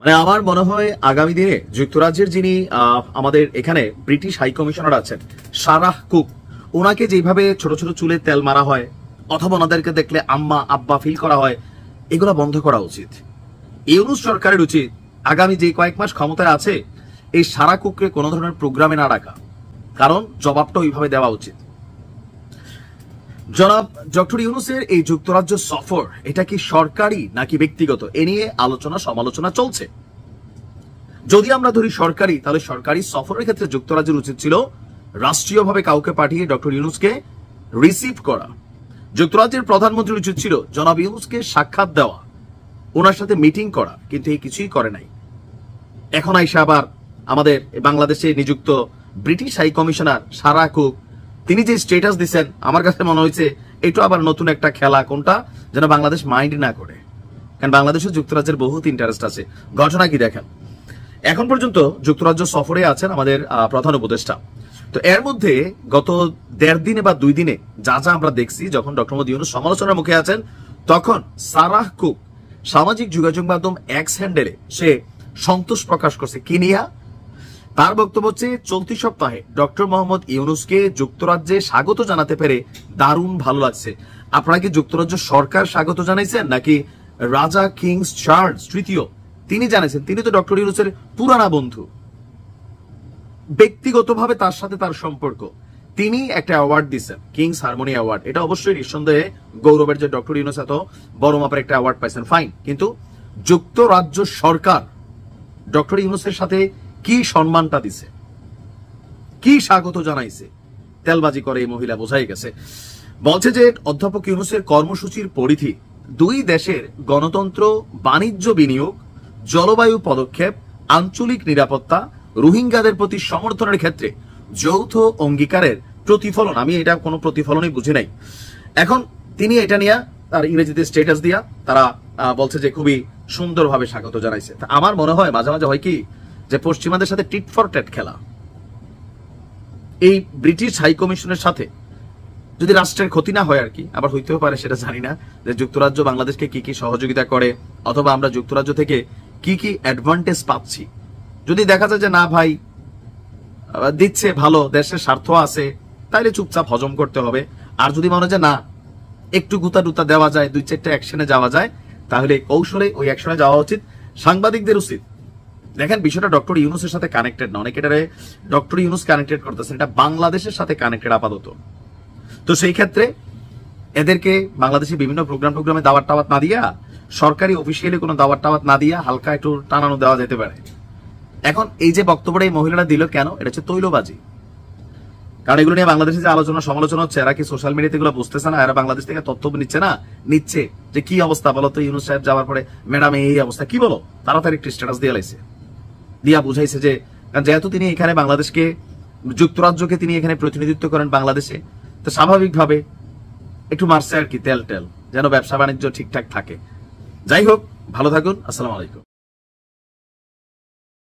মানে আমার মনে হয় আগামী দিনে যুক্তরাজ্যের যিনি আমাদের এখানে ব্রিটিশ হাই কমিশনার আছেন সারাহ কুক, ওনাকে যেভাবে ছোট ছোট চুলে তেল মারা হয় অথবা ওনাদেরকে দেখলে আম্মা আব্বা ফিল করা হয়, এগুলো বন্ধ করা উচিত। ইউনূস সরকারের উচিত আগামী যে কয়েক মাস ক্ষমতায় আছে এই সারা কুককে কোনো ধরনের প্রোগ্রামে না রাখা, কারণ জবাবটা ওইভাবে দেওয়া উচিত। জনাব ডক্টর ইউনূসের এই যুক্তরাজ্য সফর, এটা কি সরকারি নাকি ব্যক্তিগত, এ নিয়ে আলোচনা সমালোচনা চলছে। যদি আমরা ধরি সরকারি, তাহলে সরকারি সফরের ক্ষেত্রে যুক্তরাজ্যের উচিত ছিল রাষ্ট্রীয়ভাবে কাউকে পাঠিয়ে ডক্টর ইউনূসকে রিসিভ করা। যুক্তরাজ্যের প্রধানমন্ত্রীর উচিত ছিল জনাব ইউনূসকে সাক্ষাৎ দেওয়া, ওনার সাথে মিটিং করা, কিন্তু এই কিছুই করে নাই। এখন আইসা আবার আমাদের বাংলাদেশে নিযুক্ত British high commissioner Sarah Cook, তিনি যে স্ট্যাটাস দিচ্ছেন, আমার কাছে মনে হয়েছে এটা আবার নতুন একটা খেলা, কোনটা যেন বাংলাদেশ মাইন্ড না করে, কারণ বাংলাদেশে যুক্তরাজ্যের বহুত ইন্টারেস্ট আছে। ঘটনা কি দেখেন, এখন পর্যন্ত যুক্তরাজ্য সফরে আছেন আমাদের প্রধান উপদেষ্টা। তো এর মধ্যে গত 1.5 দিনে বা 2 দিনে যা যা আমরা দেখছি, যখন ডক্টর মোহাম্মদ ইউনূস সমালোচনার মুখে আছেন, তখন সারাহ কুক সামাজিক যোগাযোগ মাধ্যম এক্স হ্যান্ডেলে সে সন্তোষ প্রকাশ করছে। কি নিয়া? তার বক্তব্য হচ্ছে চলতি সপ্তাহে ডক্টর মোহাম্মদ ইউনূসকে যুক্তরাজ্যে স্বাগত জানাতে পেরে দারুণ ভালো লাগছে। আপনারা কি যুক্তরাজ্য সরকার স্বাগত জানাইছেন নাকি রাজা কিংস চার্লস তৃতীয় তিনি জানাইছেন? তিনি তো ডক্টর ইউনূসের পুরানা বন্ধু, ব্যক্তিগতভাবে তার সাথে তার সম্পর্ক। তিনি একটা অ্যাওয়ার্ড দিচ্ছেন, কিংস হারমোনি অ্যাওয়ার্ড। এটা অবশ্যই নিঃসন্দেহে গৌরবের যে ডক্টর ইউনূস এত বড় মাপের একটা অ্যাওয়ার্ড পাইছেন, ফাইন। কিন্তু যুক্তরাজ্য সরকার ডক্টর ইউনূসের সাথে কি সম্মানটা দিছে, কি স্বাগত জানাইছে, তেলবাজি করে এই মহিলা, বোঝাই গেছে। বলছে যে অধ্যাপক ইউনূসের কর্মসূচির পরিধি 2 দেশের গণতন্ত্র, বাণিজ্য বিনিয়োগ, জলবায়ু পদক্ষেপ, আঞ্চলিক নিরাপত্তা, রোহিঙ্গাদের প্রতি সমর্থনের ক্ষেত্রে যৌথ অঙ্গীকারের প্রতিফলন। আমি এটা কোনো প্রতিফলনই বুঝি নাই। এখন তিনি এটা নিয়ে তার ইংরেজিতে স্ট্যাটাস দিয়া তারা বলছে যে খুবই সুন্দরভাবে স্বাগত জানাইছে। আমার মনে হয় মাঝে মাঝে হয় কি যে পশ্চিমাদের সাথে টিট ফর ট্যাট খেলা। এই ব্রিটিশ হাই কমিশনের সাথে যদি রাষ্ট্রের ক্ষতি না হয় আর কি, আবার হইতেও পারে সেটা জানি না, যে যুক্তরাজ্য বাংলাদেশকে কি কি সহযোগিতা করে অথবা আমরা যুক্তরাজ্য থেকে কি কি অ্যাডভান্টেজ পাচ্ছি। যদি দেখা যায় যে না ভাই দিচ্ছে ভালো, দেশের স্বার্থ আছে, তাইলে চুপচাপ হজম করতে হবে। আর যদি মনে হয় না একটু গুতা টুতা দেওয়া যায়, 2-4টা অ্যাকশনে যাওয়া যায়, তাহলে কৌশলে ওই অ্যাকশনে যাওয়া উচিত। সাংবাদিকদের উচিত, দেখেন বিষয়টা ডক্টর ইউনূসের সাথে কানেক্টেড না, অনেকে এটারে ডক্টর ইউনূস কানেক্টেড করতেছেন, এটা বাংলাদেশের সাথে কানেক্টেড আপাতত। তো সেই ক্ষেত্রে এদেরকে বাংলাদেশে বিভিন্ন প্রোগ্রামে দাওয়াত টাওয়াত না দিয়া, সরকারি অফিসিয়ালি কোনো দাওয়াত টাওয়াত না দিয়া হালকা একটু টানানো দেওয়া যেতে পারে। এখন এই যে বক্তব্যটা এই মহিলারা দিল কেন? এটা হচ্ছে তৈলবাজি। কারণ এগুলো নিয়ে বাংলাদেশে যে আলোচনা সমালোচনা হচ্ছে, এরা কি সোশ্যাল মিডিয়াতে এগুলো বুঝতেছে না? এরা বাংলাদেশ থেকে তথ্য নিচ্ছে যে কি অবস্থা বলো তো, ইউনূস সাহেব যাওয়ার পরে ম্যাডাম এই অবস্থা, কি বলো, তাড়াতাড়ি একটি স্ট্যাটাস দিয়ে লাইছে, দিয়া বুঝাইছে যে যেহেতু তিনি এখানে বাংলাদেশকে, যুক্তরাজ্যকে তিনি এখানে প্রতিনিধিত্ব করেন বাংলাদেশে, তো স্বাভাবিকভাবে একটু মারছে আর কি তেল যেন ব্যবসা বাণিজ্য ঠিকঠাক থাকে। যাই হোক, ভালো থাকুন, আসসালামু আলাইকুম।